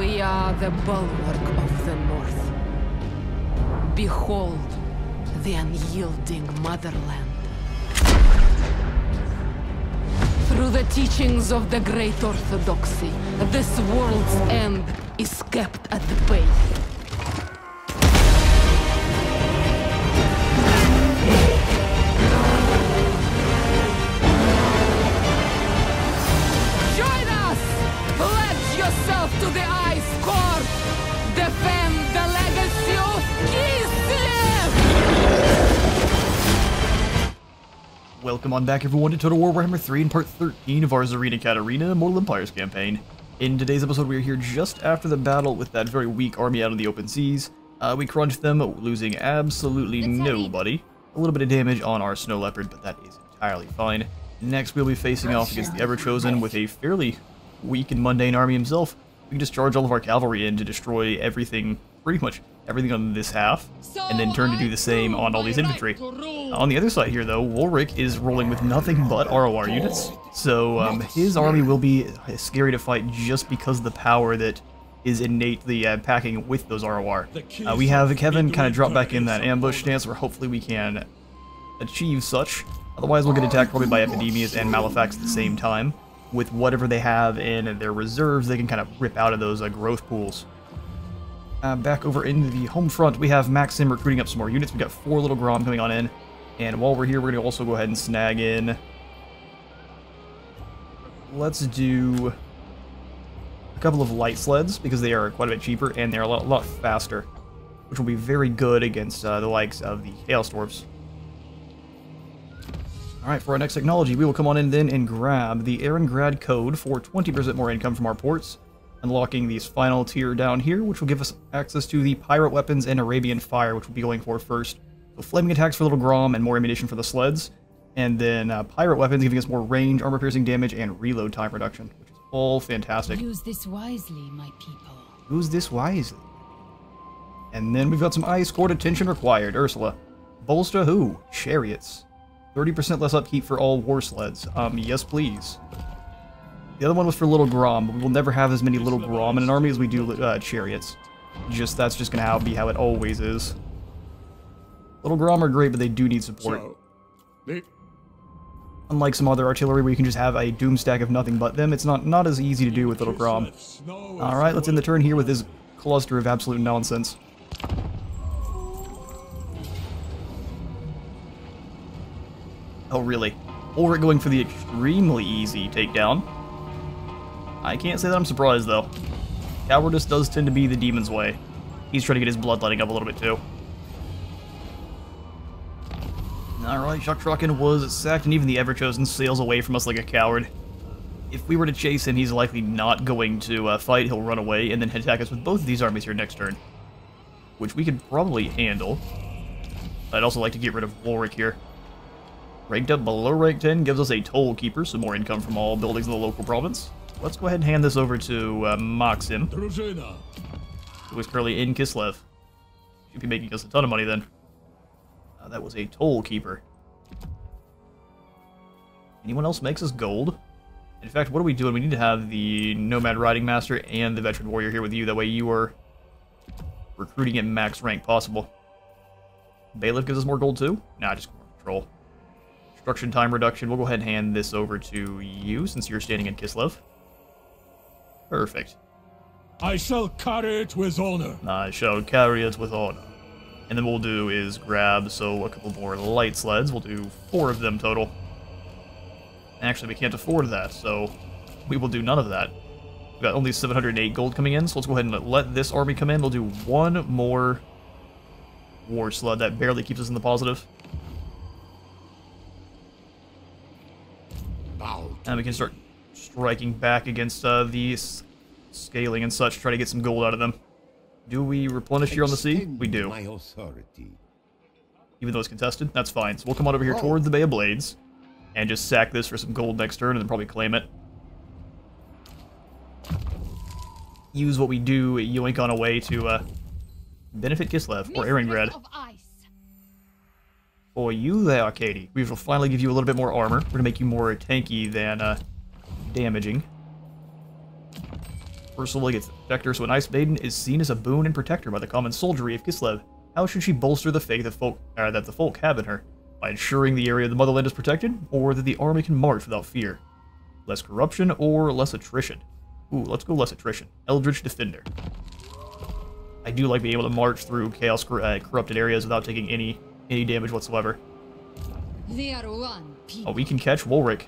We are the bulwark of the North. Behold the unyielding motherland. Through the teachings of the Great Orthodoxy, this world's end is kept at bay. Join us! Pledge yourself to the Ice Court! Defend the legacy of Kislev! Welcome on back everyone to Total War Warhammer 3 in part 13 of our Tzarina Katarin Immortal Empires campaign. In today's episode we are here just after the battle with that very weak army out in the open seas. We crunched them, losing absolutely nobody. A little bit of damage on our Snow Leopard, but that is entirely fine. Next we'll be facing off against the Ever-Chosen with a fairly weak and mundane army himself. We can just charge all of our cavalry in to destroy everything, pretty much everything on this half, and then turn to do the same on all these infantry. On the other side here, though, Ulrich is rolling with nothing but ROR units, so his army will be scary to fight just because of the power that is innately packing with those ROR. We have Kevin kind of drop back in that ambush stance where hopefully we can achieve such. Otherwise we'll get attacked probably by Epidemias and Malefax at the same time. With whatever they have in their reserves, they can kind of rip out of those growth pools. Back over into the home front, we have Maxim recruiting up some more units. We've got 4 little Grom coming on in. And while we're here, we're going to also go ahead and snag in... Let's do a couple of light sleds, because they are quite a bit cheaper, and they're a lot faster, which will be very good against the likes of the Chaos Dwarves. Alright, for our next technology, we will come on in then and grab the Erengrad code for 20% more income from our ports, unlocking these final tier down here, which will give us access to the Pirate Weapons and Arabian Fire, which we'll be going for first. So Flaming Attacks for Little Grom and more ammunition for the sleds, and then Pirate Weapons giving us more range, armor-piercing damage, and reload time reduction, which is all fantastic. Use this wisely, my people. Use this wisely. And then we've got some Ice Court attention required. Ursula. Bolster who? Chariots. 30% less upkeep for all war sleds. Yes please. The other one was for Little Grom, but we will never have as many Little Grom in an army as we do Chariots. That's just gonna be how it always is. Little Grom are great, but they do need support. Unlike some other artillery where you can just have a doom stack of nothing but them, it's not as easy to do with Little Grom. Alright, let's end the turn here with this cluster of absolute nonsense. Oh, really? Ulrich going for the extremely easy takedown. I can't say that I'm surprised, though. Cowardice does tend to be the demon's way. He's trying to get his bloodletting up a little bit, too. Alright, Shuktraken was sacked, and even the Ever-Chosen sails away from us like a coward. If we were to chase him, he's likely not going to fight. He'll run away, and then attack us with both of these armies here next turn. Which we could probably handle. I'd also like to get rid of Ulrich here. Ranked up below rank 10 gives us a Toll Keeper, so more income from all buildings in the local province. Let's go ahead and hand this over to Maxim, who is currently in Kislev. Should be making us a ton of money then. That was a Toll Keeper. Anyone else makes us gold? In fact, what are we doing? We need to have the Nomad Riding Master and the Veteran Warrior here with you. That way you are recruiting at max rank possible. Bailiff gives us more gold too? Nah, just more control. Construction time reduction. We'll go ahead and hand this over to you, since you're standing in Kislev. Perfect. I shall carry it with honor. I shall carry it with honor. And then what we'll do is grab, a couple more light sleds. We'll do 4 of them total. Actually, we can't afford that, so we will do none of that. We've got only 708 gold coming in, so let's go ahead and let this army come in. We'll do 1 more war sled. That barely keeps us in the positive. And we can start striking back against these scaling and such, try to get some gold out of them. Do we replenish here on the sea? We do. Even though it's contested, that's fine. So we'll come on over here towards the Bay of Blades, and just sack this for some gold next turn, and then probably claim it. Use what we do at Yoink on a way to benefit Kislev, or Erengrad. For you there, Katie. We will finally give you a little bit more armor. We're going to make you more tanky than damaging. First level gets the protector, so an Ice Maiden is seen as a boon and protector by the common soldiery of Kislev. How should she bolster the faith that the folk have in her? By ensuring the area of the motherland is protected, or that the army can march without fear? Less corruption or less attrition? Ooh, let's go less attrition. Eldritch Defender. I do like being able to march through chaos corrupted areas without taking any damage whatsoever. They are one people. Oh, we can catch Wolric.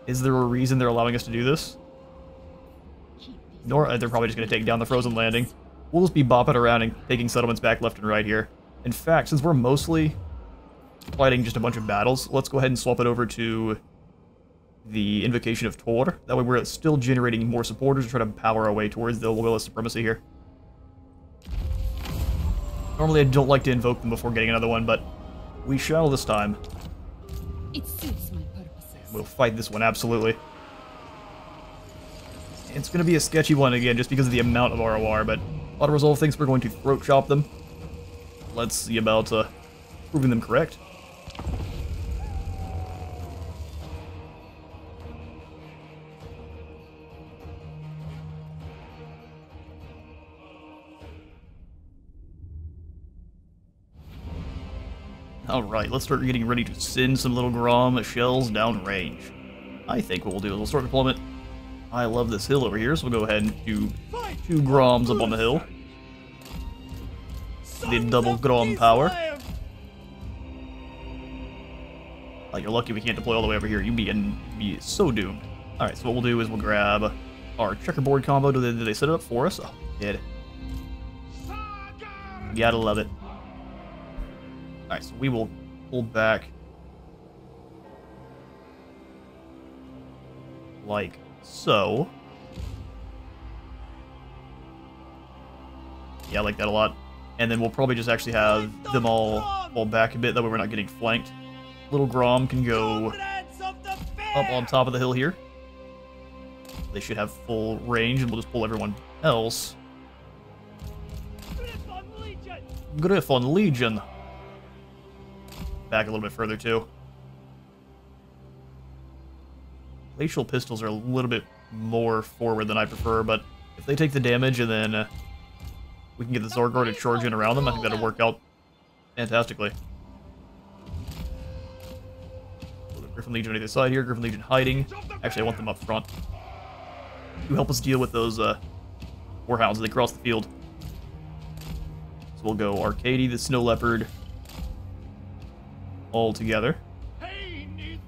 Is there a reason they're allowing us to do this? Nor they're probably just going to take down the frozen landing. We'll just be bopping around and taking settlements back left and right here. In fact, since we're mostly fighting just a bunch of battles, let's go ahead and swap it over to the Invocation of Tor. That way we're still generating more supporters to try to power our way towards the Loyalist supremacy here. Normally I don't like to invoke them before getting another one, but we shall this time. It suits my purposes. We'll fight this one, absolutely. It's going to be a sketchy one again, just because of the amount of ROR, but Auto Resolve thinks we're going to throat chop them. Let's see about proving them correct. Alright, let's start getting ready to send some little Grom shells down range. I think what we'll do is we'll start deployment. I love this hill over here, so we'll go ahead and do 2 Groms up on the hill. The double Grom power. Oh, you're lucky we can't deploy all the way over here. You'd be so doomed. Alright, so what we'll do is we'll grab our checkerboard combo. Did they set it up for us? Oh, they did. Gotta love it. Alright, so we will pull back like so. Yeah, I like that a lot. And then we'll probably just actually have them all fall back a bit, that way we're not getting flanked. Little Grom can go up on top of the hill here. They should have full range, and we'll just pull everyone else. Griff on Legion. Back a little bit further, too. Glacial pistols are a little bit more forward than I prefer, but if they take the damage and then we can get the Zorgar to charge in around them, I think that'll work out fantastically. Griffin Legion on either side here, Griffin Legion hiding. Actually, I want them up front to help us deal with those Warhounds as they cross the field. So we'll go Arcady, the Snow Leopard, all together.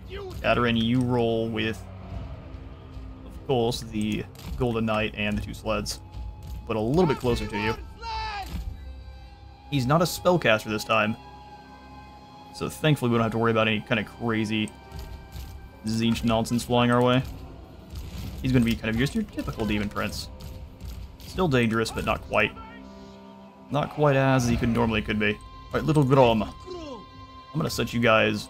Katarin, you roll with, of course, the Golden Knight and the 2 sleds, but a little bit closer to you. He's not a spellcaster this time, so thankfully we don't have to worry about any kind of crazy Tzeentch nonsense flying our way. He's going to be kind of just your typical Demon Prince. Still dangerous, but not quite. Not quite as he normally could be. Alright, little Grom. I'm going to set you guys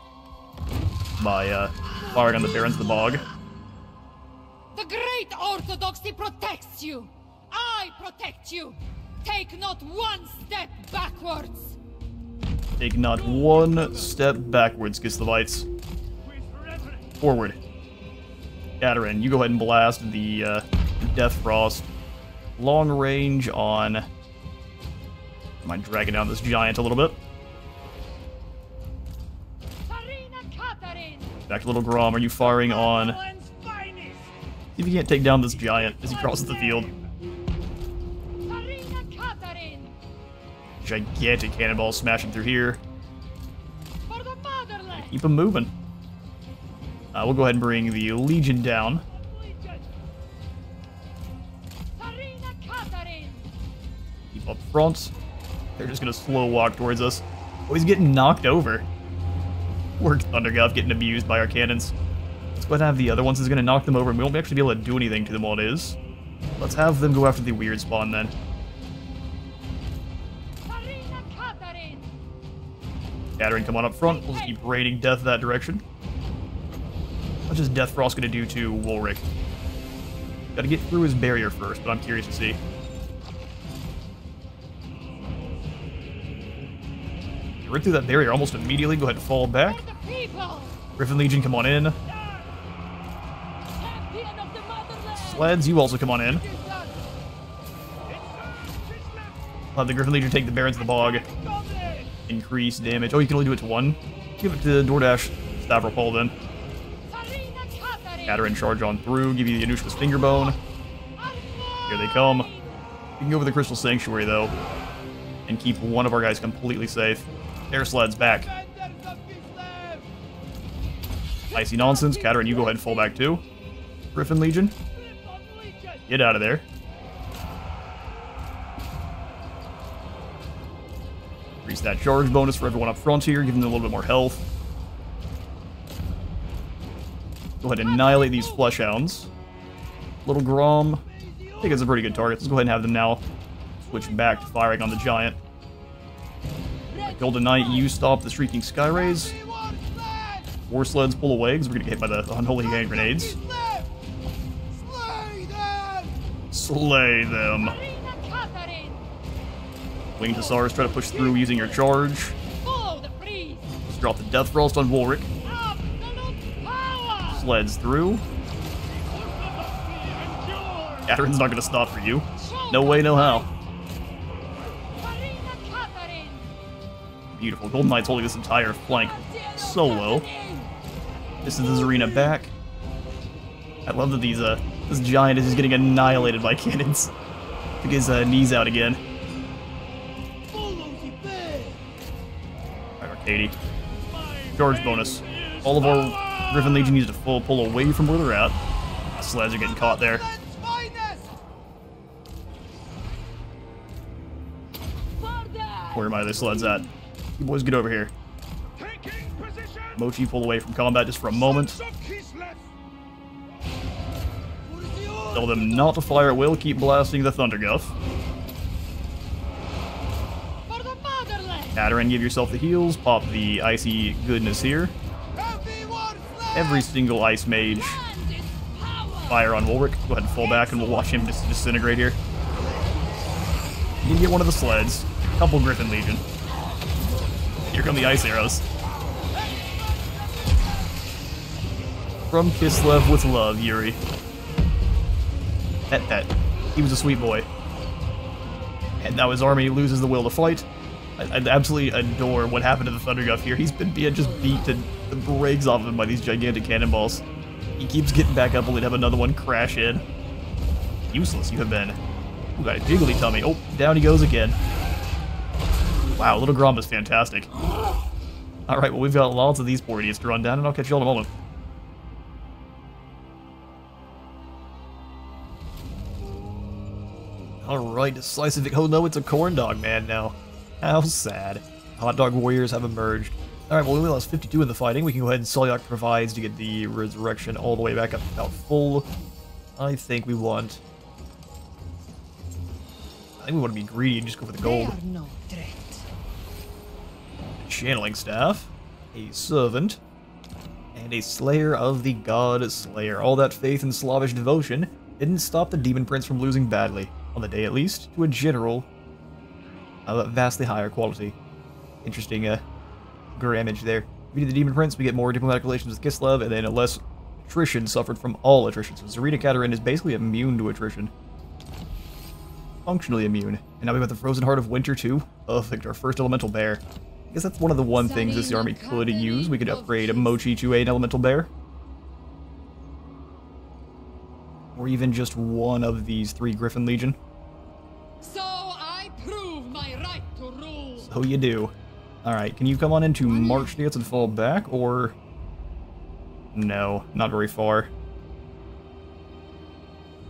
by firing on the Barons of the Bog. The great Orthodoxy protects you. I protect you. Take not one step backwards. Take not one step backwards, Kislevites. Forward. Katarin, you go ahead and blast the Death Frost. Long range on... Mind dragging down this giant a little bit. Tzarina Katarin. Back to little Grom, are you firing on... See if you can't take down this giant as he crosses the field. Tzarina Katarin. Gigantic cannonball smashing through here. For the motherland. Keep them moving. We'll go ahead and bring the Legion down. Tzarina Katarin. Keep up front. They're just going to slow walk towards us. Oh, he's getting knocked over. We're Thunderguff getting abused by our cannons. Let's go ahead and have the other ones is going to knock them over, and we won't actually be able to do anything to them while it is. Let's have them go after the weird spawn then. Katarin, come on up front. We'll just keep raining death that direction. What's his Death Frost going to do to Wolric? Gotta get through his barrier first, but I'm curious to see. Right through that barrier almost immediately. Go ahead and fall back. Griffin Legion, come on in. Sleds, you also come on in. I'll have the Griffin Legion take the Barons of the Bog. Increase damage. Oh, you can only do it to one? Give it to DoorDash Stavropol then. Katarin charge on through, give you the Anushka's Fingerbone. Here they come. You can go over the Crystal Sanctuary though, and keep one of our guys completely safe. Air Sled's back. Icy nonsense. Katarin, you go ahead and fall back too. Griffin Legion. Get out of there. Increase that charge bonus for everyone up front here, giving them a little bit more health. Go ahead and annihilate these Flesh Hounds. Little Grom. I think it's a pretty good target. Let's go ahead and have them now switch back to firing on the Giant. Golden Knight, you stop the Shrieking Sky Rays. War Sleds pull away because we're going to get hit by the Unholy Hand Grenades. Slay them. Winged Hussars try to push through using your charge. Just drop the Death Frost on Wolric. Sleds through. Katarin's not going to stop for you. No way, no how. Beautiful. Golden Knight's holding this entire flank solo. This is the Tzarina back. I love that this giant is just getting annihilated by cannons. Took his knees out again. Alright, Arcady. Charge bonus. All of our Griffin Legion needs to pull away from where they're at. The sleds are getting caught there. Where are my other sleds at? You boys get over here. Mochi pull away from combat just for a moment. Tell them not to fire at will, keep blasting the Thunder Guff. Katarin, give yourself the heals, pop the icy goodness here. Every single ice mage fire on Wolric. Go ahead and fall back and we'll watch him just disintegrate here. You can get one of the sleds. Couple Griffin Legion. Here come the ice arrows. From Kislev with love, Yuri. Pet. He was a sweet boy. And now his army loses the will to fight. I absolutely adore what happened to the Thunderguff here. He's been just beat to the brakes off of him by these gigantic cannonballs. He keeps getting back up only to have another one crash in. Useless you have been. Ooh, got a jiggly tummy. Oh, down he goes again. Wow, Little Grom is fantastic. Alright, well we've got lots of these poor idiots to run down, and I'll catch you all in a moment. Alright, decisive. Oh no, it's a corn dog man now. How sad. Hot dog warriors have emerged. Alright, well we only lost 52 in the fighting. We can go ahead and Solyak provides to get the resurrection all the way back up to about full. I think we want to be greedy and just go for the gold. Channeling Staff, a Servant, and a Slayer of the God Slayer. All that faith and Slavish devotion didn't stop the Demon Prince from losing badly, on the day at least, to a general vastly higher quality. Interesting grammage there. We do the Demon Prince, we get more diplomatic relations with Kislev, and then a less attrition suffered from all attrition. So Tzarina Katarin is basically immune to attrition. Functionally immune. And now we've got the Frozen Heart of Winter too. Perfect, our first Elemental Bear. I guess that's one of the things this army could use. We could upgrade a Mochi to an Elemental Bear. Or even just one of these 3 Griffin Legion. So I prove my right to rule. So you do. Alright, can you come on into March Dance and fall back, or... No, not very far.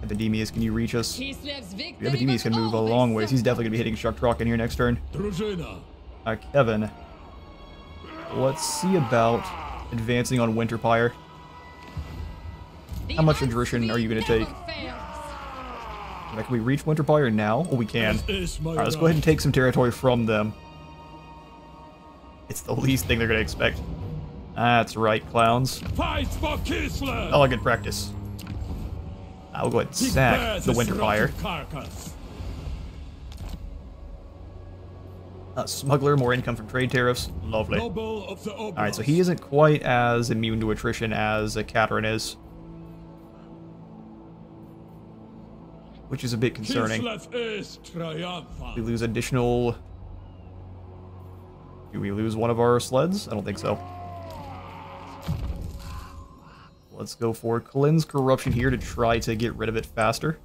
Epidemius, can you reach us? Epidemius can move a long ways. He's definitely going to be hitting Shuktrok in here next turn. Kevin. Let's see about advancing on Winterpire. How much attrition are you going to take? Can we reach Winterpire now? Oh, we can. Alright, let's go ahead and take some territory from them. It's the least thing they're going to expect. That's right, clowns. Fight for Kislev! Oh, good practice. I'll go ahead and sack the Winterpire. Smuggler, more income from trade tariffs. Lovely. Alright, so he isn't quite as immune to attrition as Katarin is. which is a bit concerning. Kislev is triumphant. We lose additional... Do we lose one of our sleds? I don't think so. Let's go for Cleanse Corruption here to try to get rid of it faster.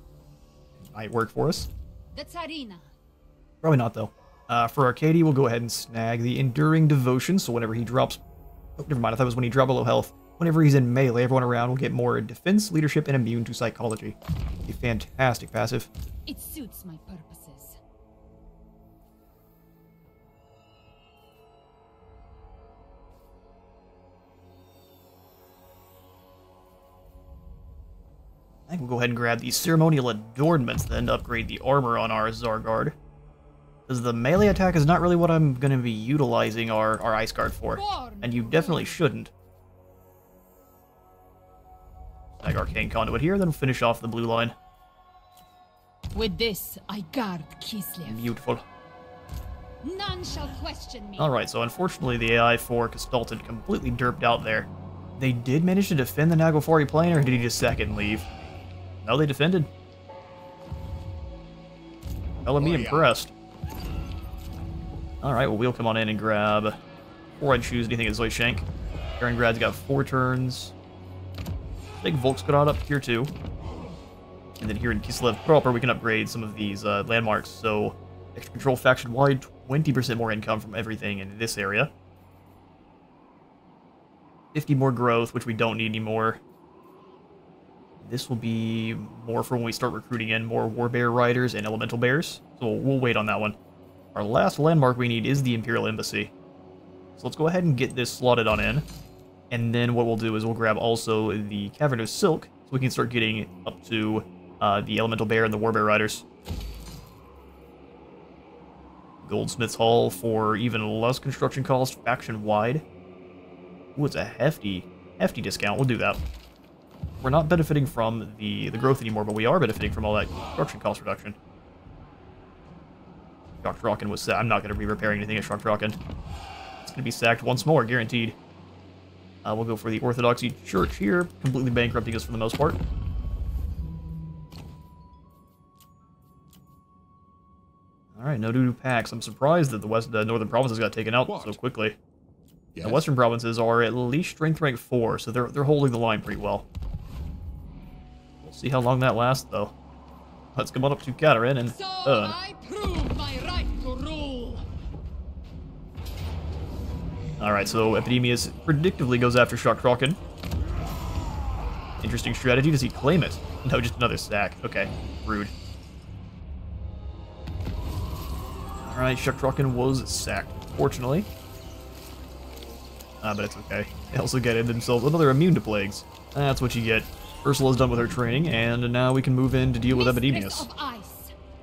It might work for us. The Tzarina. Probably not, though. For Arcady, we'll go ahead and snag the Enduring Devotion, so whenever he drops... Oh, never mind, I thought it was when he dropped below health. Whenever he's in melee, everyone around will get more defense, leadership, and immune to psychology. A fantastic passive. It suits my purposes. I think we'll go ahead and grab the Ceremonial Adornments then to upgrade the armor on our Zarguard. Because the melee attack is not really what I'm going to be utilizing our Ice Guard for. And you definitely shouldn't. Snag Arcane Conduit here, then we'll finish off the blue line. With this, I guard Kislev. Beautiful. None shall question me. Alright, so unfortunately the AI for Castalton completely derped out there. They did manage to defend the Naglfari Plain, or did he just sack it and leave? No, they defended. Hell of me impressed. Alright, well we'll come on in and grab... Before I choose anything at Zoishank. Garengrad's got 4 turns. Take Volksgrad up here too. And then here in Kislev proper, we can upgrade some of these landmarks. So, extra control faction-wide, 20% more income from everything in this area. 50 more growth, which we don't need anymore. This will be more for when we start recruiting in more Warbear Riders and Elemental Bears. So we'll wait on that one. Our last landmark we need is the Imperial Embassy. So let's go ahead and get this slotted on in. And then what we'll do is we'll grab also the Cavern of Silk, so we can start getting up to the Elemental Bear and the Warbear Riders. Goldsmith's Hall for even less construction cost, faction-wide. Ooh, it's a hefty discount. We'll do that. We're not benefiting from the growth anymore, but we are benefiting from all that construction cost reduction. Shockdraken was sacked. I'm not going to be repairing anything at Shockdraken. It's going to be sacked once more, guaranteed. We'll go for the Orthodoxy Church here, completely bankrupting us for the most part. Alright, no doo-doo packs. I'm surprised that the northern provinces got taken out so quickly. Yes. The western provinces are at least strength rank 4, so they're holding the line pretty well. We'll see how long that lasts, though. Let's come on up to Katarin and... So I prove my right to rule. Alright, so Epidemius predictably goes after Shockdraken. Interesting strategy. Does he claim it? No, just another sack. Okay, rude. Alright, Shockdraken was sacked, fortunately. But it's okay. They also get themselves another immune to plagues. That's what you get. Ursula's done with her training, and now we can move in to deal with Epidemius.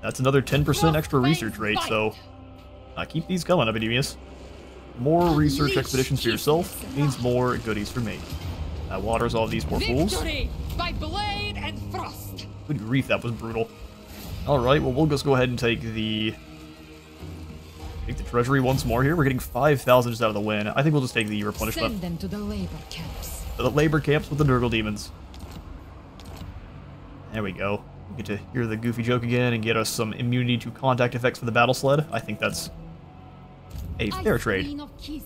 That's another 10% extra research rate, so keep these coming, Epidemius. More research expeditions for yourself means more goodies for me. Waters all of these poor fools. By blade and frost. Good grief, that was brutal. Alright, well, we'll just go ahead and take the treasury once more here. We're getting 5,000 just out of the win. I think we'll just take the replenishment. Send them to the labor camps. The labor camps with the Nurgle demons. There we go. We get to hear the goofy joke again and get us some immunity to contact effects for the battle sled. I think that's a fair trade. Alright,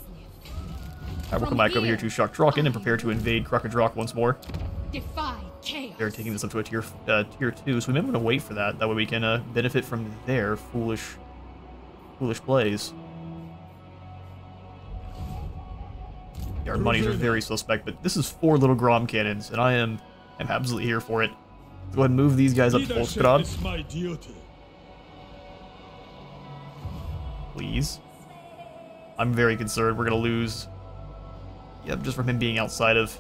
we'll come back over here to Shockdraken and prepare to invade Krakadrak once more. They're taking this up to a tier 2, so we may want to wait for that. That way we can benefit from their foolish plays. Our monies are very suspect, but this is 4 little Grom cannons, and I am absolutely here for it. Let's go ahead and move these guys up to Volksgrad. Please. I'm very concerned. We're going to lose. Yep, just from him being outside of...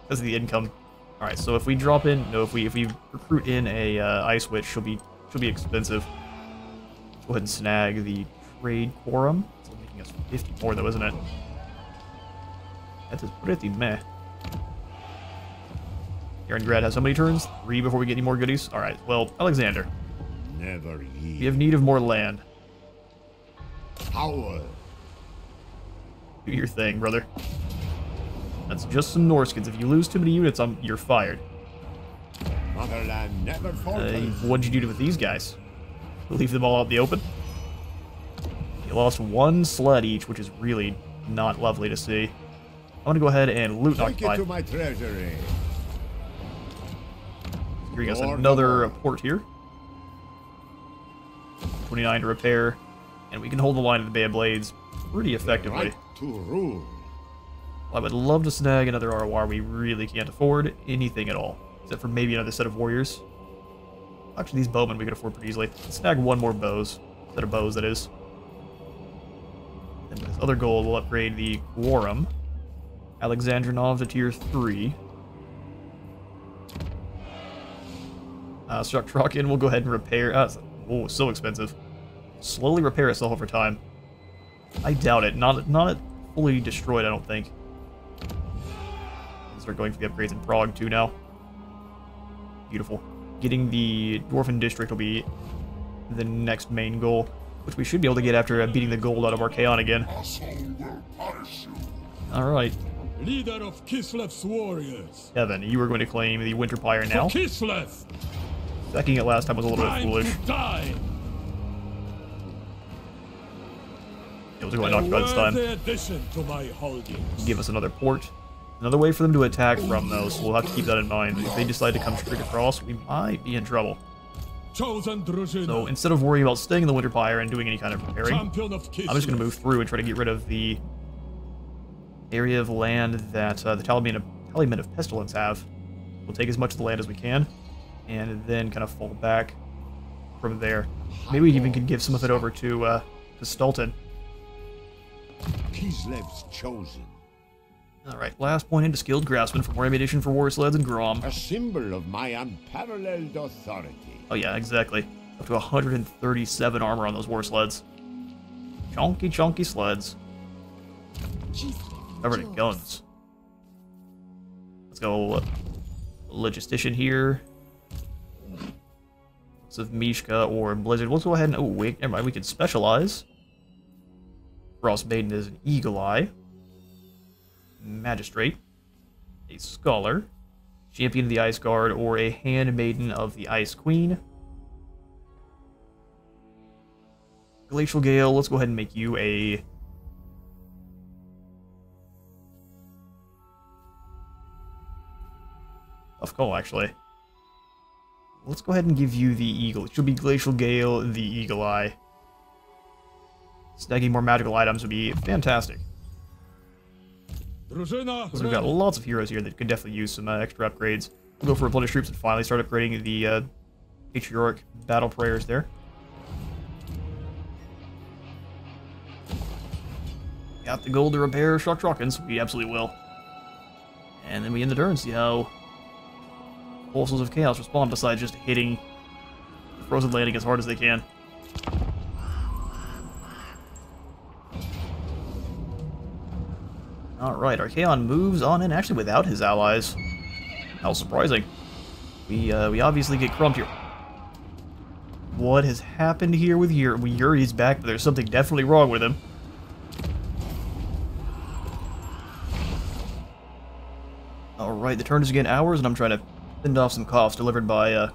because of the income. Alright, so if we drop in... No, if we recruit in a Ice Witch, she'll be expensive. Let's go ahead and snag the Trade Quorum. It's making us 50 more, though, isn't it? That is pretty meh. Garengrad has how many turns? 3 before we get any more goodies? Alright, well, Alexander. Never yield. We have need of more land. Power. Do your thing, brother. That's just some Norskins. If you lose too many units, you're fired. Motherland never falters. What'd you do with these guys? Leave them all out in the open? You lost one sled each, which is really not lovely to see. I'm gonna go ahead and loot and Take it occupy. to my treasury. Here us another port here. 29 to repair, and we can hold the line of the Bay of Blades pretty effectively. Right to rule. I would love to snag another ROR. We really can't afford anything at all, except for maybe another set of warriors. Actually, these bowmen we could afford pretty easily. Let's snag one more set of bows, that is. And with this other gold, we'll upgrade the Quorum. Alexandrinov to tier 3. Struck truck in, we'll go ahead and repair. Oh, so expensive. Slowly repair itself over time. I doubt it. Not fully destroyed, I don't think. Start going for the upgrades in Prague too now. Beautiful. Getting the Dwarfen District will be the next main goal, which we should be able to get after beating the gold out of Archaon again. Alright. Leader of Kislev's warriors. Kevin, you were going to claim the Winter Pyre now. For Kislev. Sacking it last time was a little bit foolish. Die. It was going to occupy this time. Addition to my holdings. Give us another port. Another way for them to attack from, though, so we'll have to keep that in mind. If they decide to come straight across, we might be in trouble. Chosen Druzhina. So instead of worrying about staying in the Winter Pyre and doing any kind of repairing, I'm just going to move through and try to get rid of the area of land that the Taliban of Pestilence have. We'll take as much of the land as we can, and then kind of fall back from there. Maybe we even could give some of it over to Stultan. Kislev's chosen. Alright, last point into Skilled Craftsman for more ammunition for war sleds and Grom. A symbol of my unparalleled authority. Oh yeah, exactly. Up to 137 armor on those war sleds. Chunky sleds. Covered in guns. Let's go Logistician here. Lots of Mishka or Blizzard. Let's go ahead and... Oh, wait, never mind. We can specialize. Frost Maiden is an Eagle Eye. Magistrate. A Scholar. Champion of the Ice Guard or a Handmaiden of the Ice Queen. Glacial Gale. Let's go ahead and make you a... Tough call, actually. Let's go ahead and give you the Eagle. It should be Glacial Gale, the Eagle Eye. Snagging more magical items would be fantastic. So we've got lots of heroes here that could definitely use some extra upgrades. We'll go for Replenish Troops and finally start upgrading the Patriarch Battle Prayers there. Got the gold to repair Shock Trockins. We absolutely will. And then we end the turn, see how Pulses of Chaos respond besides just hitting the Frozen Landing as hard as they can. Alright, Archaon moves on in, actually without his allies. How surprising. We obviously get crumped here. What has happened here with Yuri? Yuri's back, but there's something definitely wrong with him. Alright, the turn is again ours, and I'm trying to fend off some coughs delivered by,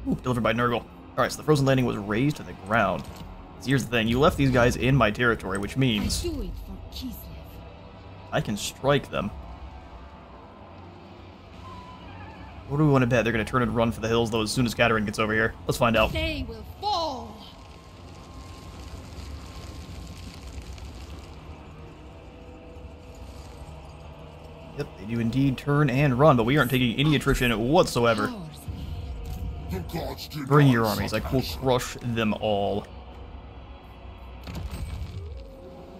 Nurgle. Alright, so the Frozen Landing was razed to the ground. So here's the thing, you left these guys in my territory, which means I do it for Kislev. I can strike them. What do we want to bet? They're going to turn and run for the hills, though, as soon as Katarin gets over here. Let's find out. They will fall. Yep, they do indeed turn and run, but we aren't taking any attrition whatsoever. Bring your armies. I will crush them all.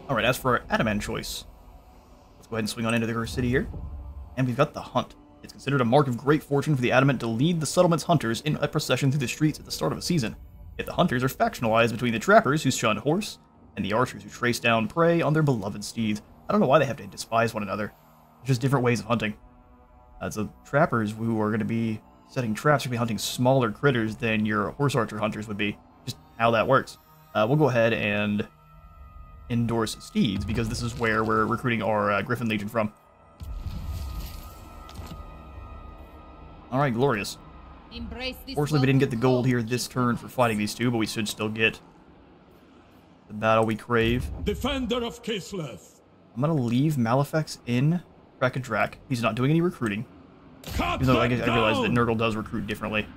Alright, as for our Adamant choice, let's go ahead and swing on into the Curse City here. And we've got the Hunt. It's considered a mark of great fortune for the Adamant to lead the settlement's hunters in a procession through the streets at the start of a season. Yet the hunters are factionalized between the trappers who shun horse, and the archers who trace down prey on their beloved steeds. I don't know why they have to despise one another. It's just different ways of hunting. So trappers who are going to be setting traps should be hunting smaller critters than your horse archer hunters would be. Just how that works. We'll go ahead and endorse steeds, because this is where we're recruiting our Griffin Legion from. Alright, glorious. Embrace this. Fortunately, we didn't get the welcome gold here call. this turn for fighting these two, but we should still get the battle we crave. Defender of Kislev. I'm gonna leave Malefex in Drak. He's not doing any recruiting. Cut Even though I them realize that down! Nurgle does recruit differently.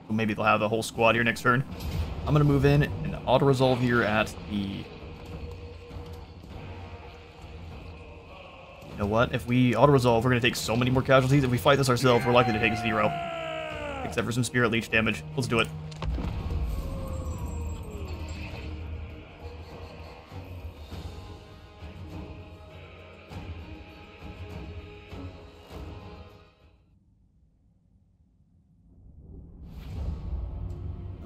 So maybe they'll have the whole squad here next turn. I'm gonna move in and auto-resolve here at the... You know what? If we auto-resolve, we're gonna take so many more casualties. If we fight this ourselves, we're likely to take 0. Except for some Spirit Leech damage. Let's do it.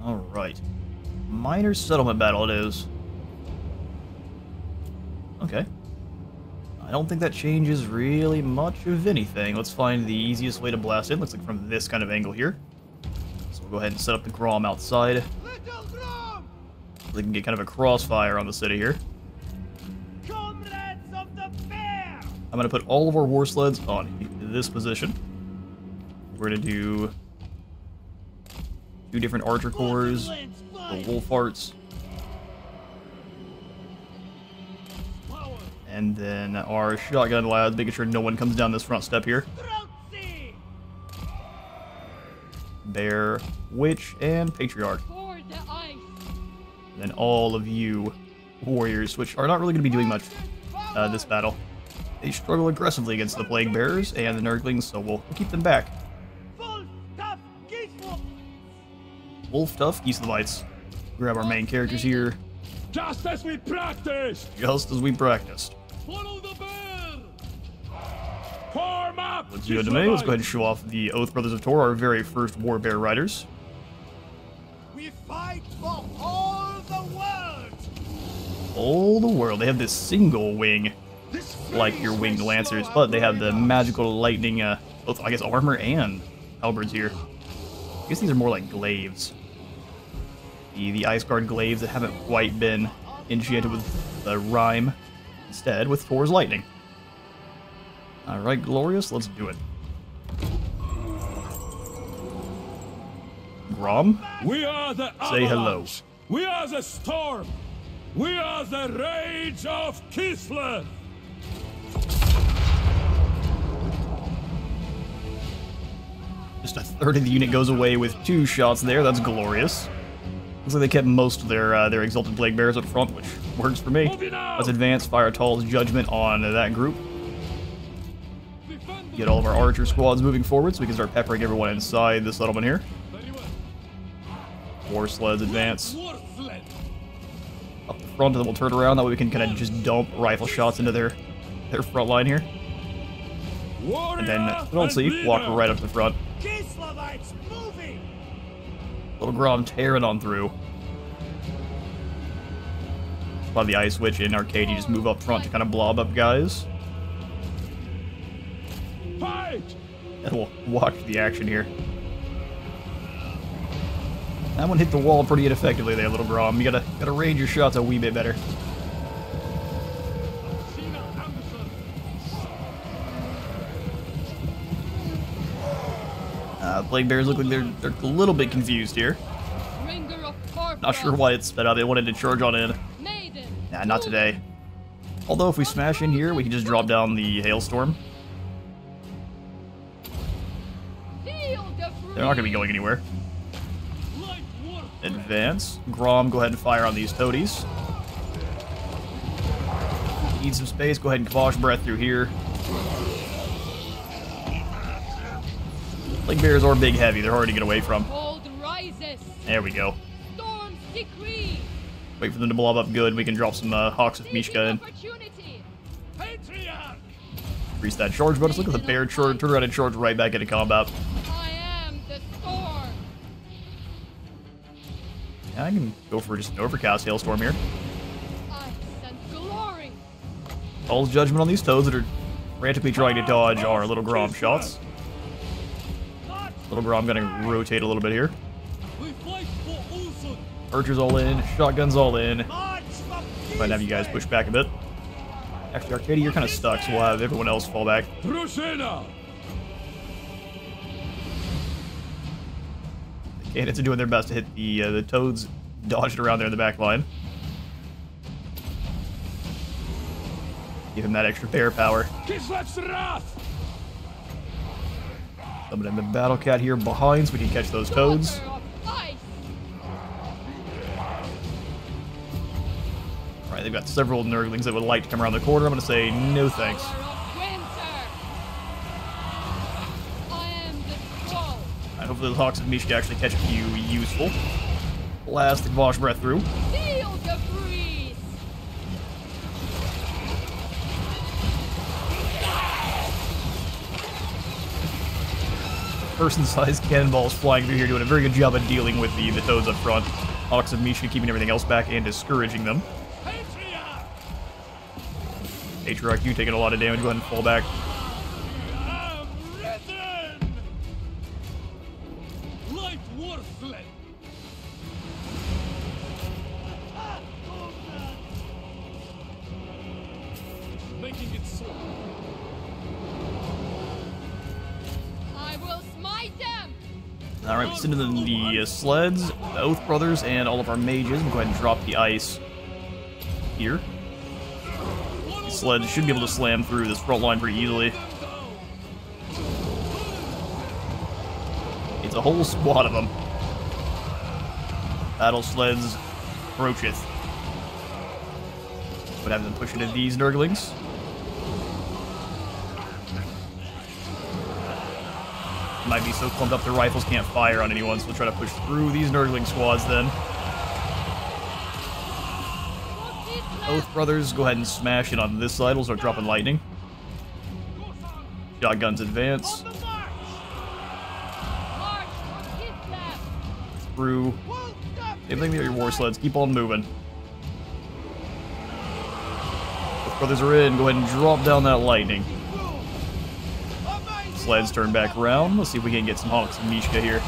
Alright. Minor settlement battle it is. Okay. I don't think that changes really much of anything. Let's find the easiest way to blast in. Looks like from this kind of angle here. So we'll go ahead and set up the Grom outside. Little Grom! We can get kind of a crossfire on the city here. Comrades of the fair! I'm going to put all of our war sleds on this position. We're going to do 2 different archer corps, the wolf hearts, and then our shotgun lads, making sure no one comes down this front step here. Bear, Witch, and Patriarch. For the ice. And then all of you warriors, which are not really going to be doing much this battle. They struggle aggressively against the Plague Bearers and the Nurglings, so we'll keep them back. Wolf Tough Kislevites. Grab our main characters here. Just as we practiced! Just as we practiced. Follow the bear! Form up! Looks good to me. Let's go ahead and show off the Oath Brothers of Tor, our very first War Bear riders. We fight for all the world! All the world. They have this single wing, like your winged lancers, but they have the magical lightning, both, I guess, armor and halberds here. I guess these are more like glaives. The Ice Guard glaives that haven't quite been enchanted with the rhyme. Instead, with Thor's lightning. Alright, glorious, let's do it. Grom, We are the say hello. avalanche. We are the storm. We are the rage of Kislev. Just a third of the unit goes away with 2 shots there, that's glorious. Looks like they kept most of their Exalted Plague Bearers up front, which works for me. Let's advance Fire Tall's Judgment on that group. Get all of our archer squads moving forward so we can start peppering everyone inside the settlement here. War sleds advance. Up the front, and then we'll turn around, that way we can kind of just dump rifle shots into their front line here. And then, don't see, walk right up to the front. Kislevites moving! Little Grom tearing on through. By the Ice Witch in Arcade, you just move up front to kind of blob up guys. Fight! And we'll watch the action here. That one hit the wall pretty ineffectively there, little Grom. You gotta range your shots a wee bit better. Plague Bears look like they're a little bit confused here. Not sure why it sped up. They wanted to charge on in. Nah, not today. Although if we smash in here, we can just drop down the Hailstorm. They're not going to be going anywhere. Advance. Grom, go ahead and fire on these toadies. Need some space, go ahead and Kvosh Breath through here. Plague Bears are big heavy, they're hard to get away from. There we go. Wait for them to blob up good, we can drop some Hawks of Mishka in. Increase that charge bonus. Look at the bear turn around and charge right back into combat. Yeah, I can go for just an overcast Hailstorm here. All's Judgment on these toads that are frantically trying to dodge our little Grom shots. Little Grom gonna rotate a little bit here. Archers all in, shotguns all in. Might have you guys push back a bit. Actually, Arcadia, you're kind of stuck, so we'll have everyone else fall back. Cannons are doing their best to hit the toads dodged around there in the back line. Give him that extra bear power. Kislev's wrath! Summoning the Battle Cat here behind so we can catch those toads. Alright, they've got several Nurglings that would like to come around the corner. I'm going to say no thanks. Alright, hopefully the Hawks of Mixu can actually catch a few useful. Blast the Vosh Breath through. Person-sized cannonballs flying through here, doing a very good job of dealing with the toads up front. Hawks of Mixu keeping everything else back and discouraging them. Patriarch, you taking a lot of damage. Go ahead and fall back. Making it so. Alright, we send in the sleds, the Oath Brothers, and all of our mages. We'll go ahead and drop the ice here. The sleds should be able to slam through this front line pretty easily. It's a whole squad of them. Battle sleds approacheth. But have them push into these Nurglings. Might be so clumped up their rifles can't fire on anyone, so we'll try to push through these Nurgling squads then. Oath Brothers, go ahead and smash it on this side. We'll start dropping lightning. Shotguns advance. Through. Same thing with your war sleds. Keep on moving. Oath Brothers are in. Go ahead and drop down that lightning. Sleds turn back around. Let's see if we can get some Hawks and Mixu here.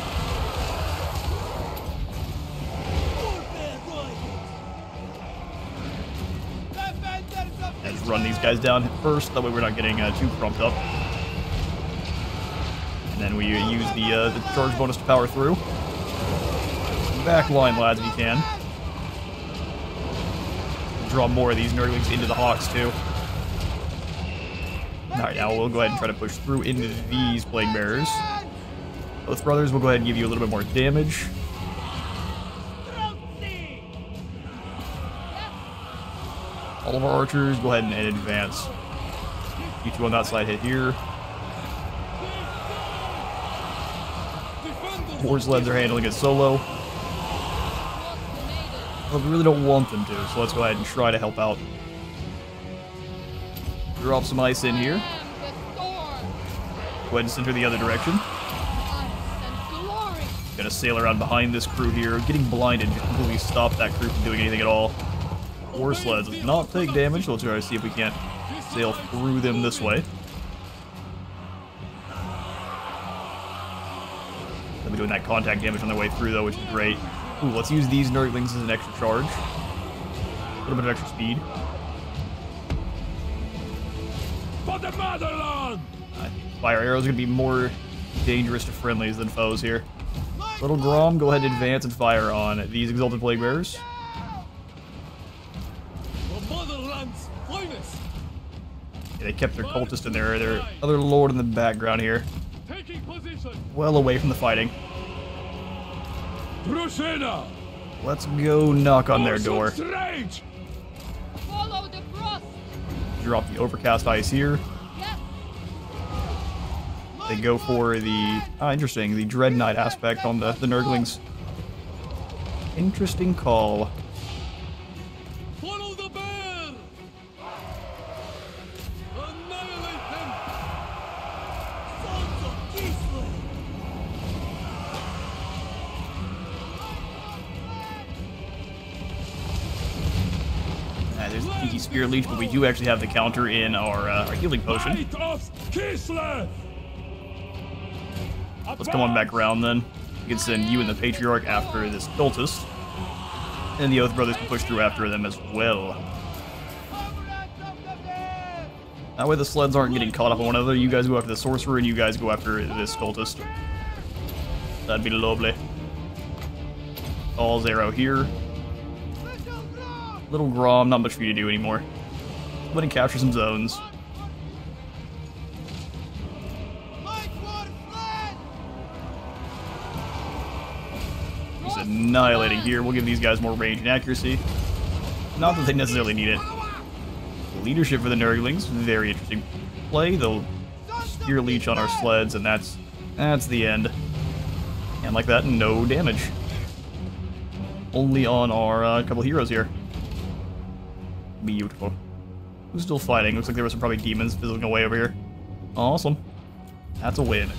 Let's run these guys down first, that way we're not getting too crumped up. And then we use the charge bonus to power through. Back line, lads, if you can. Draw more of these Nurglings into the Hawks, too. Alright, now we'll go ahead and try to push through into these Plague Bearers. Oath Brothers will go ahead and give you a little bit more damage. All of our archers, go ahead and advance. You two on that side hit here. War sleds are handling it solo. But we really don't want them to, so let's go ahead and try to help out. Drop some ice in here. Go ahead and center the other direction. Gonna sail around behind this crew here. Getting blinded to completely stop that crew from doing anything at all. War sleds does not take damage, so let's try to see if we can't sail through them this way. They'll be doing that contact damage on their way through though, which is great. Ooh, let's use these Nurglings as an extra charge. A little bit of extra speed. For the motherland! Fire arrows are going to be more dangerous to friendlies than foes here. Little Grom, go ahead and advance and fire on these Exalted Plague Bearers. The motherland's finest! Yeah, they kept their cultist in there, their other lord in the background here. Taking position! Well away from the fighting. Brusena! Let's go knock on their door. Rage! Follow the frost. Drop the overcast ice here. Yes. They go for the, interesting, the Dread Knight aspect on the Nurglings. Interesting call. Follow the bear! Annihilate them! Sons of Kislev! There's the Tiki Spear Leech, but we do actually have the counter in our healing potion. Light of Kislev! Let's come on back around then. We can send you and the Patriarch after this cultist. And the Oath Brothers can push through after them as well. That way the sleds aren't getting caught up on one another. You guys go after the Sorcerer and you guys go after this cultist. That'd be lovely. All's arrow here. Little Grom! Little Grom, not much for you to do anymore. Go ahead and capture some zones. Light war fled! Just annihilating here. We'll give these guys more range and accuracy. Not that they necessarily need it. Leadership for the Nurglings, very interesting play. They'll spear leech on our sleds, and that's the end. And like that, no damage. Only on our couple heroes here. Beautiful. Who's still fighting? Looks like there were some probably demons fizzling away over here. Awesome. That's a win.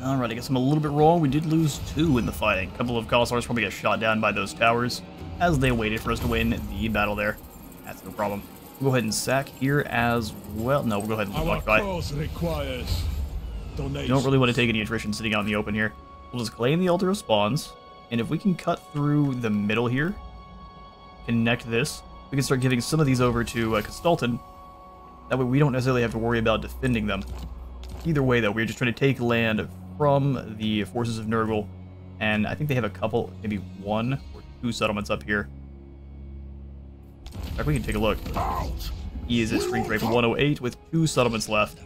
Alright, I guess I'm a little bit wrong. We did lose 2 in the fighting. A couple of Cossars probably got shot down by those towers as they waited for us to win the battle there. That's no problem. We'll go ahead and sack here as well. No, we'll go ahead and Our occupy. cause requires donations. Don't really want to take any attrition sitting out in the open here. We'll just claim the Altar of Spawns, and if we can cut through the middle here, connect this, we can start giving some of these over to Kislev. That way we don't necessarily have to worry about defending them. Either way, though, we're just trying to take land from the forces of Nurgle, and I think they have a couple, maybe 1 or 2 settlements up here. In fact, we can take a look. He is at strength rate 108 with 2 settlements left.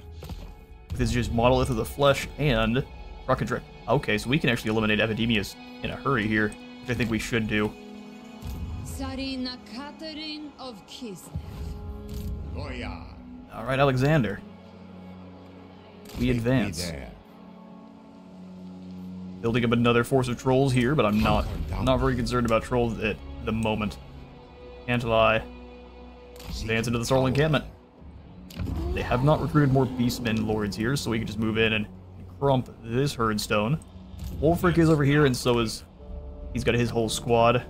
With his just Modlist of the Flesh and Rocket Drip. Okay, so we can actually eliminate epidemias in a hurry here, which I think we should do. Tzarina Katarin of Kislev. Loyal. Alright, Alexander. We advance. There. Building up another force of trolls here, but I'm not very concerned about trolls at the moment. Can't lie. Advance into the Starl encampment. They have not recruited more Beastmen Lords here, so we can just move in and crump this Herdstone. Wulfric is over here, and so is... He's got his whole squad.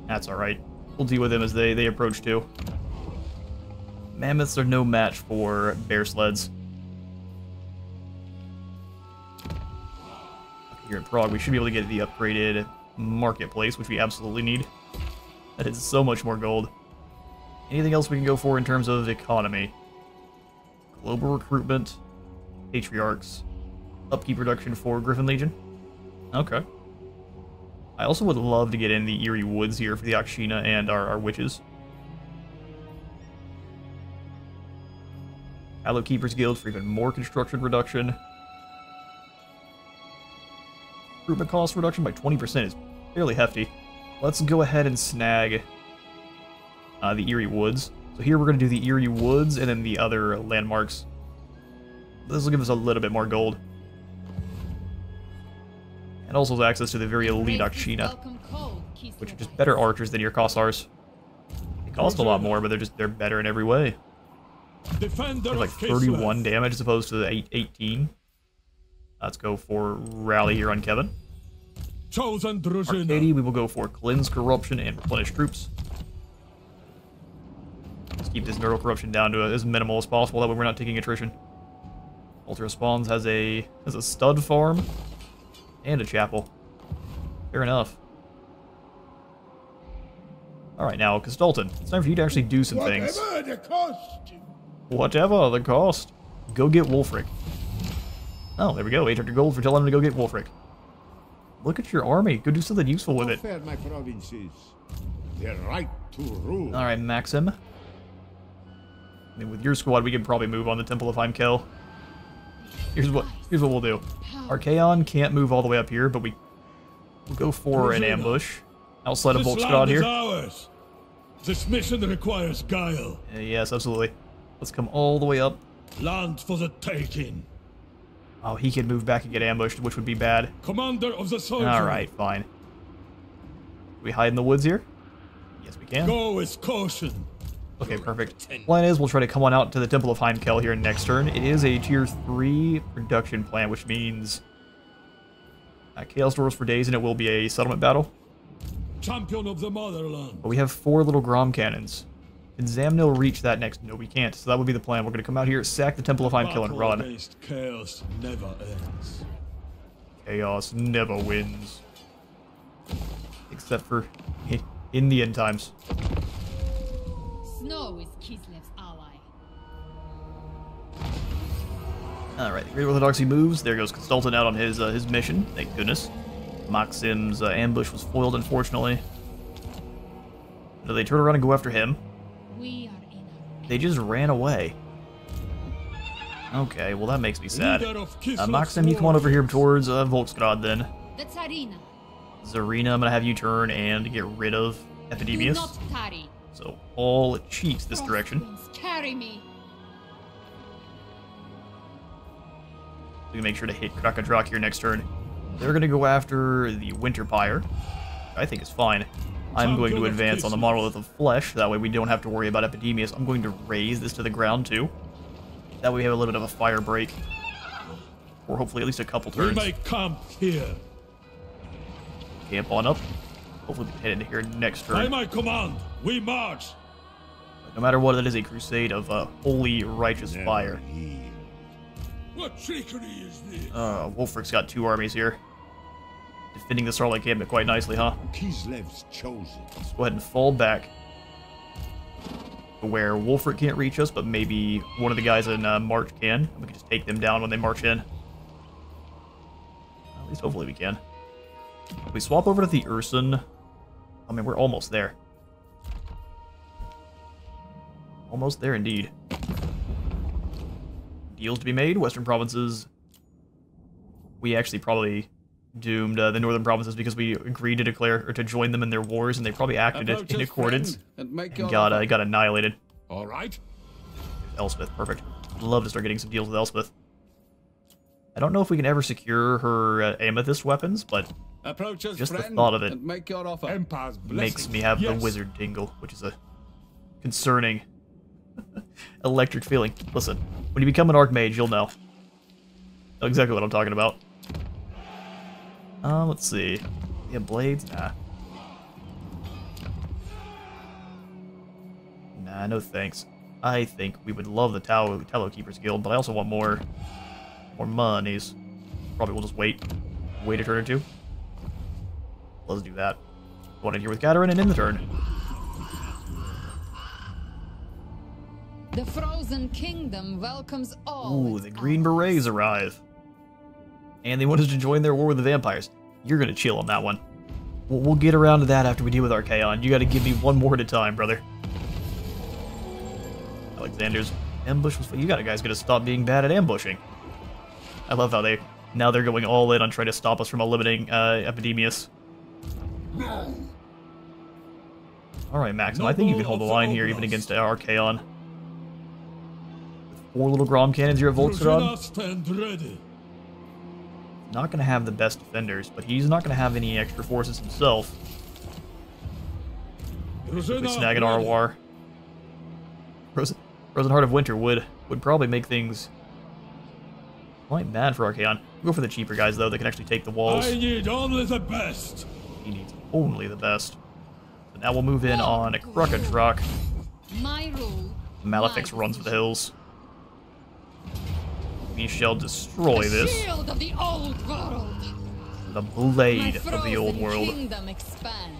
That's alright. We'll deal with them as they approach too. Mammoths are no match for bear sleds. Here in Prague, we should be able to get the upgraded marketplace, which we absolutely need. That is so much more gold. Anything else we can go for in terms of economy? Global recruitment, patriarchs, upkeep reduction for Griffin Legion. Okay. I also would love to get in the Eerie Woods here for the Akshina and our witches. Hallow Keepers Guild for even more construction reduction. Recruitment cost reduction by 20% is fairly hefty. Let's go ahead and snag the Eerie Woods. So here we're going to do the Eerie Woods and then the other landmarks. This will give us a little bit more gold. And also access to the very elite Akshina, which are just better archers than your Kossars. They cost a lot more, but they're better in every way. Defender They're like of 31 Kislev. damage as opposed to the 18. Let's go for Rally here on Kevin. Chosen Družina. Arcady, we will go for Cleanse Corruption and Replenish Troops. Let's keep this Nurgle Corruption down to as minimal as possible, that way we're not taking attrition. Altar of Spawns has a stud farm and a chapel. Fair enough. Alright, now, Kislev, it's time for you to actually do some things. Whatever the cost. Whatever the cost. Go get Wulfric. Oh, there we go. 800 gold for telling him to go get Wulfric. Look at your army. Go do something useful with it. Offer my provinces the right to rule. Alright, Maxim. I mean, with your squad, we can probably move on the Temple of Heimkel. Here's what we'll do. Archaon can't move all the way up here, but we'll go for an ambush outside of This Volkstrad land is here. ours. This mission requires guile. Yes, absolutely. Let's come all the way up. Land for the taking. Oh, he can move back and get ambushed, which would be bad. Commander of the soldier. Alright, fine. Can we hide in the woods here? Yes, we can. Go with caution. Okay, perfect. Plan is we'll try to come on out to the Temple of Heimkel here next turn. It is a tier 3 production plan, which means Chaos Doors for days, and it will be a settlement battle. Champion of the motherland. But we have 4 little Grom cannons. Can Zamnil reach that next? No, we can't. So that would be the plan. We're going to come out here, sack the Temple of Heimkel, and Battle run. against chaos never ends. Chaos never wins. Except for in the end times. Snow is Kislev's ally. Alright, the Great Orthodoxy moves. There goes Consultant out on his mission. Thank goodness. Maxim's ambush was foiled, unfortunately. So they turn around and go after him. We are in a They just ran away. Okay, well that makes me sad. Leader of Kislev's Maxim, you come on over here towards Volksgrad then. the Tzarina. Tzarina, I'm gonna have you turn and get rid of Do Epidemius. not tarry. So all cheats this direction. Crosswinds, carry me. We can make sure to hit Krakadrak here next turn. They're gonna go after the Winter Pyre. I think is fine. I'm going to advance on the Monolith of Flesh, that way we don't have to worry about Epidemius. I'm going to raise this to the ground too. That way we have a little bit of a fire break. Or hopefully at least a couple We turns. may camp here. Camp on up. Hopefully we can head into here next By turn. my command, we march. No matter what, that is a crusade of holy, righteous Never fire. yield. What trickery is this? Wolfric's got 2 armies here. Defending the Starlight Campment quite nicely, huh? Kislev's chosen. Let's go ahead and fall back to where Wolfric can't reach us, but maybe one of the guys in March can. We can just take them down when they march in. At least hopefully we can. We swap over to the Ursun. I mean, we're almost there. Almost there indeed. Deals to be made. Western provinces. We actually probably doomed the northern provinces because we agreed to declare or to join them in their wars, and they probably acted it in accordance and got annihilated. All right. Elspeth, perfect. Love to start getting some deals with Elspeth. I don't know if we can ever secure her amethyst weapons, but Approach us, just the friend, thought of it and make your offer. Empire's makes blessing. me have the Yes. wizard tingle, which is a concerning electric feeling. Listen, when you become an archmage, you'll know. Know exactly what I'm talking about. Let's see. Yeah, blades? Nah. Nah, no thanks. I think we would love the Tallow Keepers Guild, but I also want more monies. Probably we'll just wait a turn or two. Let's do that. Go on in here with Katarin and end the turn. The Frozen Kingdom welcomes all. Ooh, its the Green allies. Berets arrive. And they want us to join their war with the vampires. You're gonna chill on that one. We'll get around to that after we deal with Archaon. You gotta give me one more at a time, brother. Alexander's ambush was... You guys gotta stop being bad at ambushing. I love how now they're going all in on trying to stop us from eliminating Epidemius. Alright, Maxim, I think you can hold the line here even against Archaon. With 4 little Grom cannons here at Volksgrad. Druzhina, stand ready. Not going to have the best defenders, but he's not going to have any extra forces himself. We Druzhina, snag an ready. Arwar. Frozen Heart of Winter would probably make things quite bad for Archaon. We'll go for the cheaper guys, though, that can actually take the walls. I need only the best. He needs only the best. So now we'll move in on Krakadrak. My rule. Malefic's my runs for the decision. hills. We shall destroy The this. shield of the old world. The My blade of the old frozen world. kingdom expands.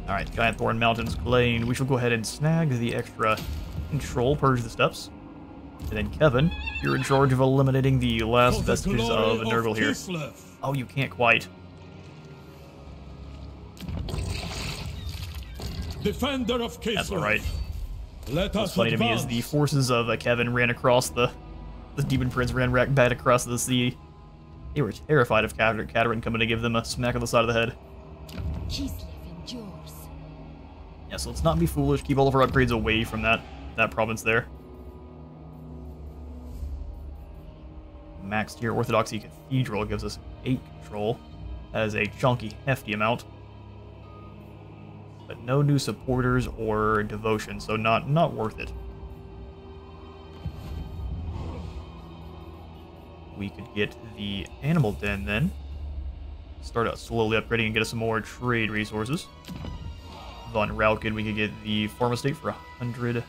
Alright, Giant Thorn Mountains Glane. We shall go ahead and snag the extra control, purge the steps. And then Kevin, you're in charge of eliminating the last For the vestiges glory of Nurgle here. Kislev. Oh, you can't quite. Defender of Kislev. That's alright. Let What's us funny to me is advance. the forces of Kevin ran across the Demon Prince ran back across the sea. They were terrified of Katarin coming to give them a smack on the side of the head. Kislev endures. Yeah, so let's not be foolish. Keep all of our upgrades away from that province there. Max tier Orthodoxy Cathedral gives us 8 control. That is a chunky, hefty amount. But no new supporters or devotion, so not worth it. We could get the Animal Den then. Start out slowly upgrading and get us some more trade resources. Von Rauken, we could get the Farm Estate for 100.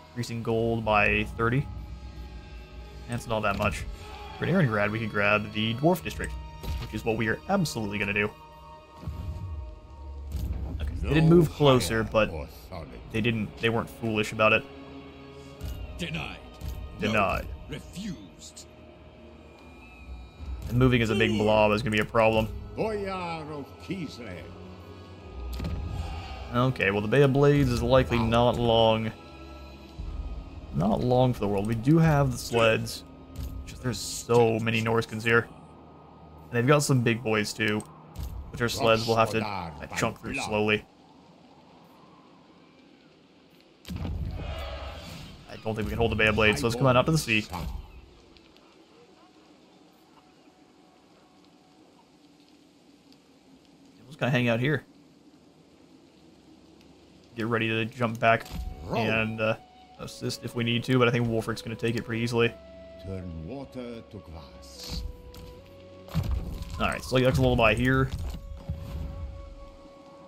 Increasing gold by 30. That's not that much. For Aarongrad, we could grab the Dwarf District, which is what we are absolutely going to do. Okay, they did move closer, but they weren't foolish about it. Denied. Denied. Refused. And moving as a big blob is going to be a problem. Boyar of Kislev. Okay, well the Bay of Blades is likely not long. Not long for the world. We do have the sleds. Just there's so many Norskins here. And they've got some big boys too. Which our sleds will have to chunk through slowly. I don't think we can hold the Bay of Blades, so let's come on out to the sea. Let's kind of hang out here. Get ready to jump back and assist if we need to, but I think Wolfric's going to take it pretty easily. Turn water to glass. Alright, so that's a lullaby here.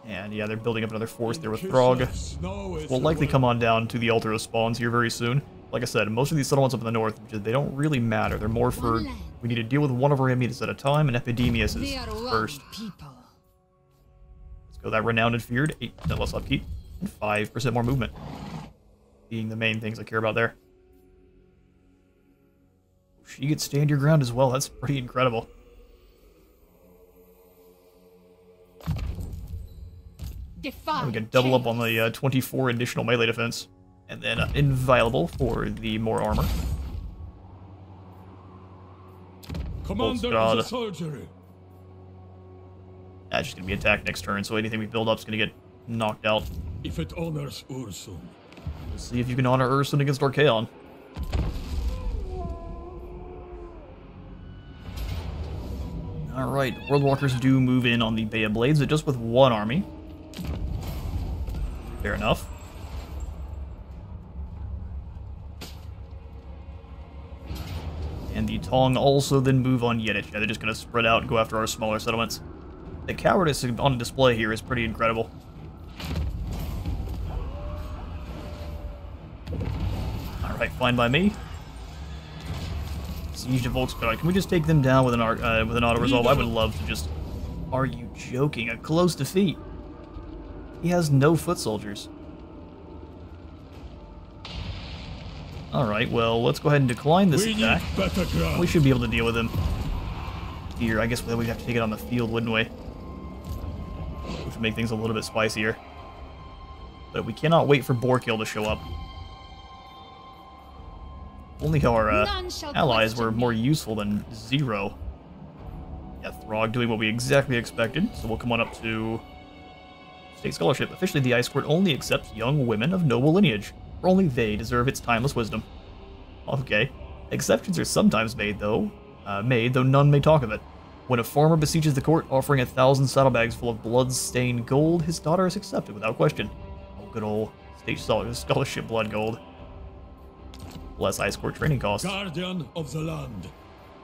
And yeah, they're building up another force there with Throg. We'll likely come on down to the Altar of Spawns here very soon. Like I said, most of these settlements up in the north, they don't really matter. They're more for, we need to deal with one of our enemies at a time, and Epidemius is first. Let's go that Renowned and Feared, 8% less upkeep, and 5% more movement. Being the main things I care about there. She gets stand your ground as well, that's pretty incredible. We can double up on the 24 additional melee defense. And then inviolable for the more armor. Commander of the soldiery. That's just going to be attacked next turn, so anything we build up is going to get knocked out. If it honors Ursun. We'll see if you can honor Ursun against Archaon. Alright, Worldwalkers do move in on the Bay of Blades, but just with one army. Fair enough. And the Tong also then move on Yedich. Yeah, they're just going to spread out and go after our smaller settlements. The cowardice on display here is pretty incredible. Alright, fine by me. Siege of Volkskrad. Can we just take them down with an auto-resolve? I would love to just... Are you joking? A close defeat. He has no foot soldiers. Alright, well, let's go ahead and decline this attack. We should be able to deal with him. Here, I guess we'd have to take it on the field, wouldn't we? Which would make things a little bit spicier. But we cannot wait for Borkill to show up. Only our allies were more useful than Zero. Yeah, Throg doing what we exactly expected, so we'll come on up to State Scholarship. Officially, the Ice Court only accepts young women of noble lineage, for only they deserve its timeless wisdom. Okay. Exceptions are sometimes made, though none may talk of it. When a farmer besieges the court, offering 1,000 saddlebags full of blood-stained gold, his daughter is accepted without question. Oh, good old State Scholarship blood gold. Less Ice Court training costs. Guardian of the land,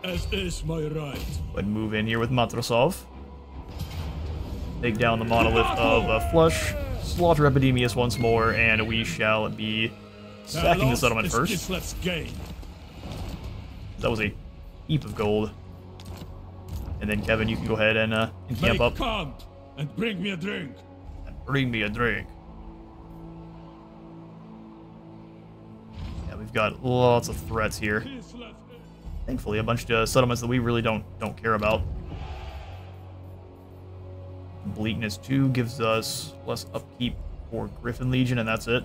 as is my right. But move in here with Matrosov. Take down the monolith of Flush. Slaughter Epidemius once more, and we shall be sacking the settlement first. Kislev's gain. That was a heap of gold. And then Kevin, you can go ahead and camp up. Count and bring me a drink. And bring me a drink. Yeah, we've got lots of threats here. Thankfully, a bunch of settlements that we really don't care about. Bleakness 2 gives us less upkeep for Griffin Legion, and that's it.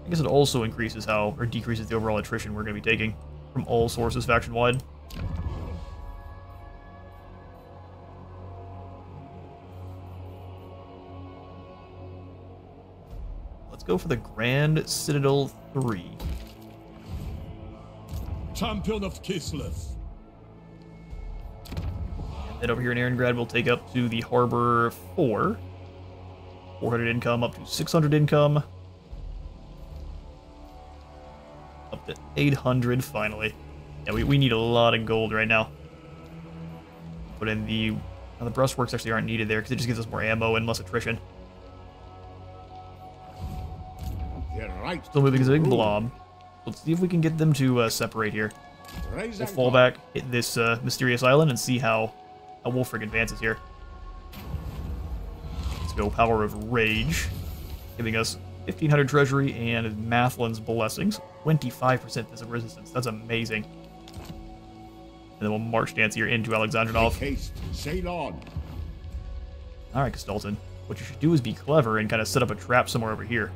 I guess it also increases or decreases the overall attrition we're going to be taking from all sources faction-wide. Let's go for the Grand Citadel 3. Champion of Kislev. Then over here in Erengrad, we'll take up to the Harbor 4. 400 income, up to 600 income. Up to 800, finally. Yeah, we need a lot of gold right now. Put in the breastworks actually aren't needed there, because it just gives us more ammo and less attrition. Still moving as a big blob. Let's see if we can get them to separate here. We'll fall back, hit this mysterious island, and see how Wolfric advances here. Let's go Power of Rage, giving us 1500 treasury, and Mathlin's Blessings. 25% physical resistance. That's amazing. And then we'll march dance here into Alexandrinov. Haste, sail on. Alright, Kastolton. What you should do is be clever and kind of set up a trap somewhere over here.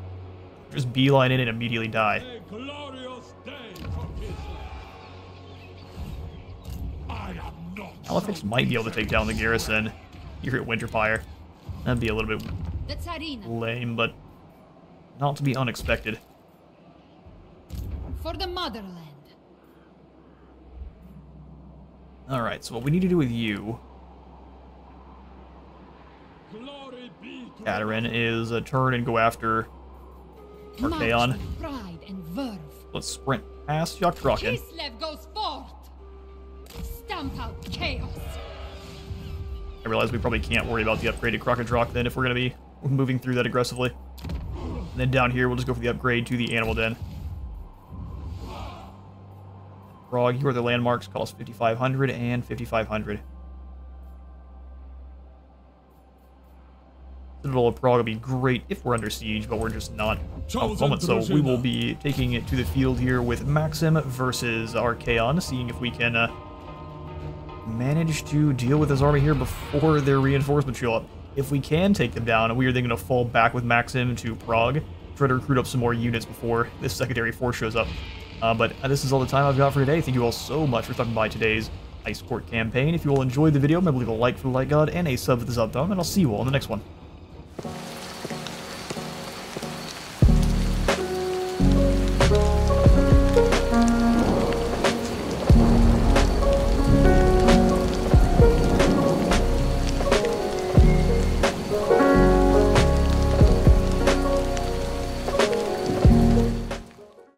Just beeline in and immediately die. A glorious day for Kislev. I am not. Halifax might be able to take down the garrison here at Winterfire. That'd be a little bit The Tzarina. lame, but not to be unexpected. For the motherland. Alright, so what we need to do with you, Glory be to Katarin, is turn and go after Archaon. March with pride and verve. Let's sprint past Yaktraken. Kislev goes forth. Stamp out chaos. I realize we probably can't worry about the upgraded Krokadrok then if we're going to be moving through that aggressively. And then down here, we'll just go for the upgrade to the Animal Den. Prague, you are the landmarks, cost 5,500 and 5,500. Citadel of Prague will be great if we're under siege, but we're just not at the moment. So we will be taking it to the field here with Maxim versus Archaon, seeing if we can manage to deal with this army here before their reinforcement show up. If we can take them down, we are then going to fall back with Maxim to Prague, try to recruit up some more units before this secondary force shows up. But this is all the time I've got for today. Thank you all so much for stopping by today's Ice Court campaign. If you all enjoyed the video, remember to leave a like for the like god and a sub for the sub thumb, and I'll see you all in the next one.